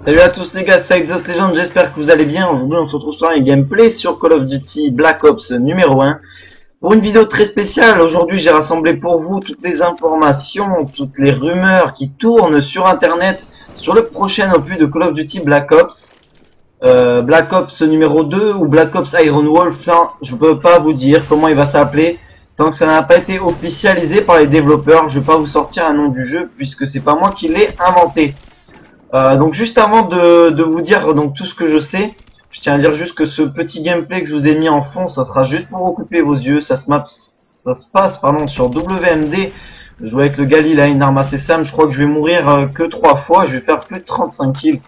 Salut à tous les gars, c'est Exhaust Legend, j'espère que vous allez bien. Aujourd'hui on se retrouve sur un gameplay sur Call of Duty Black Ops numéro 1. Pour une vidéo très spéciale, aujourd'hui j'ai rassemblé pour vous toutes les informations, toutes les rumeurs qui tournent sur internet sur le prochain opus de Call of Duty Black Ops. Black Ops numéro 2 ou Black Ops Iron Wolf, je peux pas vous dire comment il va s'appeler. Tant que ça n'a pas été officialisé par les développeurs, je vais pas vous sortir un nom du jeu puisque c'est pas moi qui l'ai inventé. Donc juste avant de vous dire donc tout ce que je sais, je tiens à dire juste que ce petit gameplay que je vous ai mis en fond, ça sera juste pour occuper vos yeux. Ça se passe sur WMD. Je joue avec le Gali là, une arme assez simple. Je crois que je vais mourir que 3 fois. Je vais faire plus de 35 kills.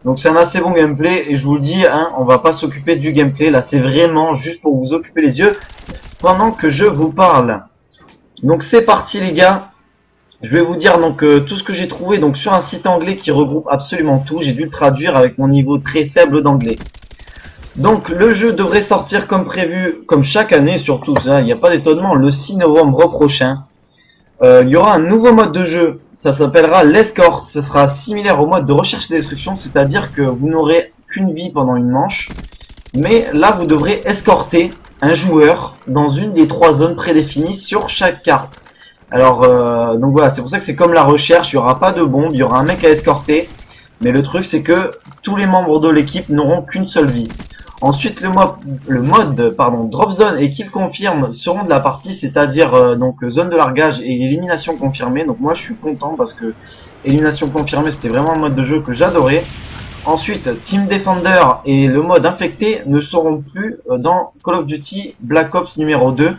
Donc c'est un assez bon gameplay et je vous le dis, hein, on va pas s'occuper du gameplay. Là c'est vraiment juste pour vous occuper les yeux pendant que je vous parle. Donc c'est parti les gars. Je vais vous dire donc tout ce que j'ai trouvé donc sur un site anglais qui regroupe absolument tout. J'ai dû le traduire avec mon niveau très faible d'anglais. Donc le jeu devrait sortir comme prévu, comme chaque année surtout, il n'y a pas d'étonnement, le 6 novembre prochain. Il y aura un nouveau mode de jeu, ça s'appellera l'Escort. Ça sera similaire au mode de recherche et destruction, c'est-à-dire que vous n'aurez qu'une vie pendant une manche. Mais là vous devrez escorter un joueur dans une des 3 zones prédéfinies sur chaque carte. Alors, donc voilà, c'est pour ça que c'est comme la recherche, il n'y aura pas de bombe, il y aura un mec à escorter. Mais le truc, c'est que tous les membres de l'équipe n'auront qu'une seule vie. Ensuite, le mode Drop Zone et Kill Confirm seront de la partie, c'est-à-dire donc zone de largage et élimination confirmée. Donc moi, je suis content parce que élimination confirmée, c'était vraiment un mode de jeu que j'adorais. Ensuite, Team Defender et le mode infecté ne seront plus dans Call of Duty Black Ops numéro 2.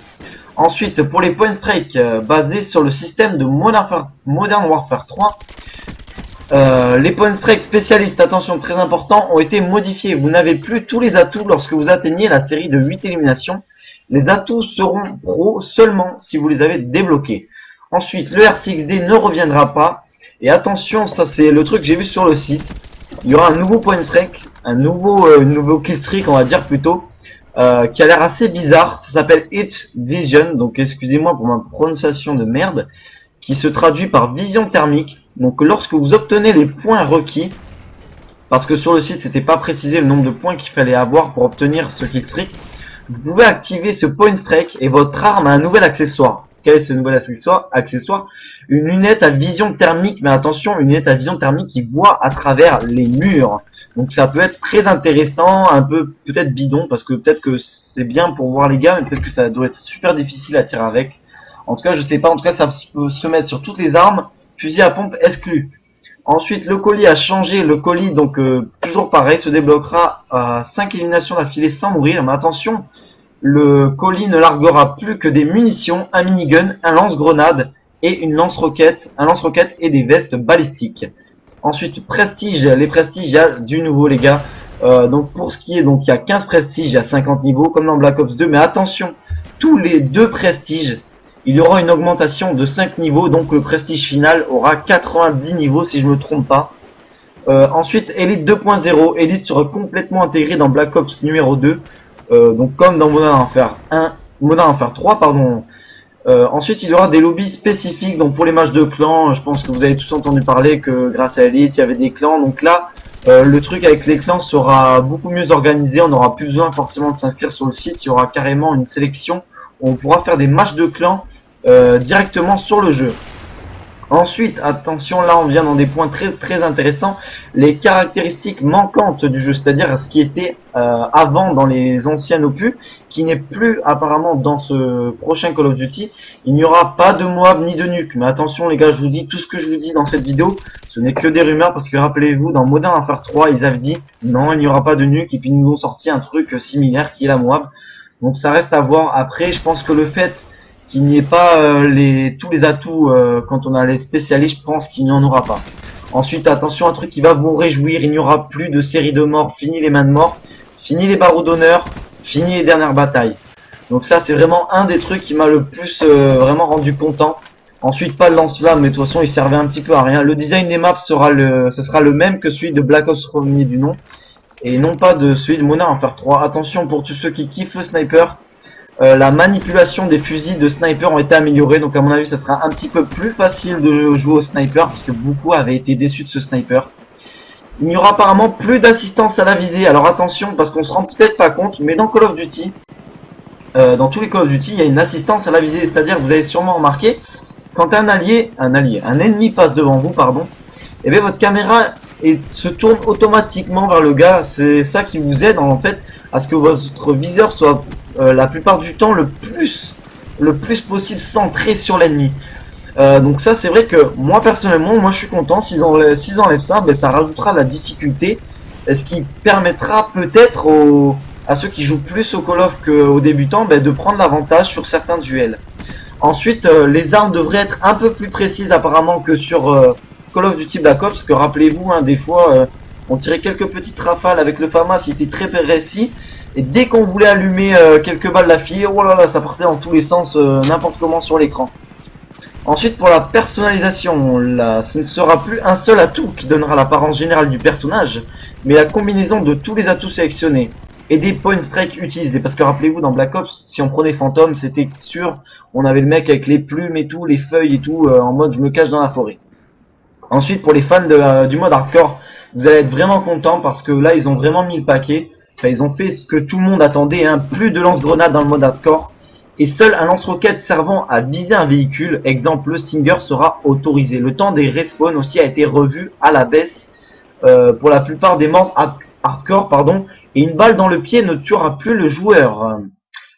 Ensuite, pour les Point Strike basés sur le système de Modern Warfare 3, les Point Strike spécialistes, attention très important, ont été modifiés. Vous n'avez plus tous les atouts lorsque vous atteignez la série de 8 éliminations. Les atouts seront pro seulement si vous les avez débloqués. Ensuite, le RCXD ne reviendra pas. Et attention, ça c'est le truc que j'ai vu sur le site. Il y aura un nouveau Point Strike, un nouveau kill streak on va dire plutôt. Qui a l'air assez bizarre, ça s'appelle Hit Vision, donc excusez-moi pour ma prononciation de merde, qui se traduit par vision thermique. Donc lorsque vous obtenez les points requis, parce que sur le site c'était pas précisé le nombre de points qu'il fallait avoir pour obtenir ce kill streak, vous pouvez activer ce Point Strike et votre arme a un nouvel accessoire. Quel est ce nouvel accessoire? Une lunette à vision thermique, mais attention, une lunette à vision thermique qui voit à travers les murs. Donc ça peut être très intéressant, un peu peut-être bidon, parce que peut-être que c'est bien pour voir les gars, mais peut-être que ça doit être super difficile à tirer avec. En tout cas, je sais pas, en tout cas ça peut se mettre sur toutes les armes, fusil à pompe exclu. Ensuite, le colis a changé, le colis donc toujours pareil, se débloquera à 5 éliminations d'affilée sans mourir, mais attention, le colis ne larguera plus que des munitions, un minigun, un lance-grenade et une lance-roquette, et des vestes balistiques. Ensuite, prestige, les prestiges, il y a du nouveau les gars. Donc pour ce qui est, donc il y a 15 prestiges, il y a 50 niveaux comme dans Black Ops 2, mais attention, tous les 2 prestiges, il y aura une augmentation de 5 niveaux, donc le prestige final aura 90 niveaux si je me trompe pas. Ensuite, Elite 2.0, Elite sera complètement intégré dans Black Ops numéro 2, donc comme dans Modern Warfare 3, pardon. Ensuite, il y aura des lobbies spécifiques. Donc pour les matchs de clans, je pense que vous avez tous entendu parler que grâce à Elite, il y avait des clans. Donc là, le truc avec les clans sera beaucoup mieux organisé. On n'aura plus besoin forcément de s'inscrire sur le site. Il y aura carrément une sélection où on pourra faire des matchs de clans directement sur le jeu. Ensuite, attention, là on vient dans des points très intéressants, les caractéristiques manquantes du jeu, c'est-à-dire ce qui était avant dans les anciens opus, qui n'est plus apparemment dans ce prochain Call of Duty. Il n'y aura pas de Moab ni de nuque, mais attention les gars, je vous dis, tout ce que je vous dis dans cette vidéo, ce n'est que des rumeurs, parce que rappelez-vous, dans Modern Warfare 3, ils avaient dit, non, il n'y aura pas de nuque, et puis ils nous ont sorti un truc similaire qui est la Moab. Donc ça reste à voir. Après, je pense que le fait qu'il n'y ait pas tous les atouts quand on a les spécialistes, je pense qu'il n'y en aura pas. Ensuite, attention, un truc qui va vous réjouir, il n'y aura plus de série de morts, fini les mains de mort, fini les barreaux d'honneur, fini les dernières batailles. Donc ça, c'est vraiment un des trucs qui m'a le plus vraiment rendu content. Ensuite, pas de lance-flamme, mais de toute façon, il servait un petit peu à rien. Le design des maps sera le même que celui de Black Ops premier du nom, et non pas de celui de Modern Warfare 3. Attention pour tous ceux qui kiffent le sniper. La manipulation des fusils de sniper ont été améliorées, donc à mon avis ça sera un petit peu plus facile de jouer au sniper parce que beaucoup avaient été déçus de ce sniper. il n'y aura apparemment plus d'assistance à la visée. Alors attention, parce qu'on se rend peut-être pas compte, mais dans Call of Duty, dans tous les Call of Duty, il y a une assistance à la visée. C'est-à-dire, vous avez sûrement remarqué, quand un ennemi passe devant vous, pardon, et bien votre caméra se tourne automatiquement vers le gars. C'est ça qui vous aide en fait à ce que votre viseur soit la plupart du temps le plus possible centré sur l'ennemi. Donc ça c'est vrai que moi personnellement, moi je suis content. S'ils enlèvent ça, ben, ça rajoutera la difficulté, ce qui permettra peut-être à ceux qui jouent plus au Call of qu'aux débutants, ben, de prendre l'avantage sur certains duels. Ensuite, les armes devraient être un peu plus précises apparemment que sur Call of Duty Black Ops, parce que rappelez-vous, hein, des fois on tirait quelques petites rafales avec le FAMAS, il était très précis, et dès qu'on voulait allumer quelques balles d'affilée, oh là là, ça partait dans tous les sens, n'importe comment sur l'écran. Ensuite, pour la personnalisation, ce ne sera plus un seul atout qui donnera l'apparence générale du personnage, mais la combinaison de tous les atouts sélectionnés et des point strikes utilisés. Parce que rappelez-vous, dans Black Ops, si on prenait Phantom, c'était sûr, on avait le mec avec les plumes et tout, les feuilles et tout, en mode je me cache dans la forêt. Ensuite, pour les fans du mode hardcore, vous allez être vraiment content parce que là, ils ont vraiment mis le paquet. Enfin, ils ont fait ce que tout le monde attendait, hein, plus de lance-grenades dans le mode hardcore. Et seul un lance-roquette servant à viser un véhicule, exemple le Stinger, sera autorisé. Le temps des respawns aussi a été revu à la baisse pour la plupart des morts hardcore, pardon. Et une balle dans le pied ne tuera plus le joueur.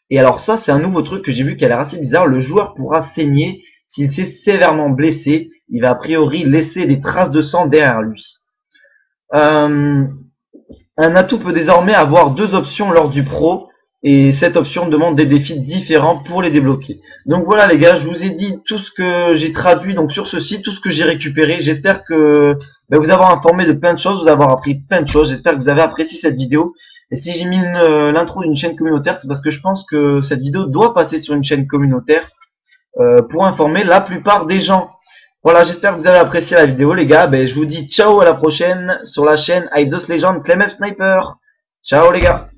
Et alors ça, c'est un nouveau truc que j'ai vu qui a l'air assez bizarre. Le joueur pourra saigner s'il s'est sévèrement blessé. Il va a priori laisser des traces de sang derrière lui. Un atout peut désormais avoir deux options lors du pro. Et cette option demande des défis différents pour les débloquer. Donc voilà les gars, je vous ai dit tout ce que j'ai traduit donc sur ce site, tout ce que j'ai récupéré. J'espère que vous avoir informé de plein de choses, vous avoir appris plein de choses. J'espère que vous avez apprécié cette vidéo. Et si j'ai mis l'intro d'une chaîne communautaire, c'est parce que je pense que cette vidéo doit passer sur une chaîne communautaire pour informer la plupart des gens. Voilà, j'espère que vous avez apprécié la vidéo les gars. Je vous dis ciao, à la prochaine sur la chaîne Hide the Legend Clem F Sniper. Ciao les gars.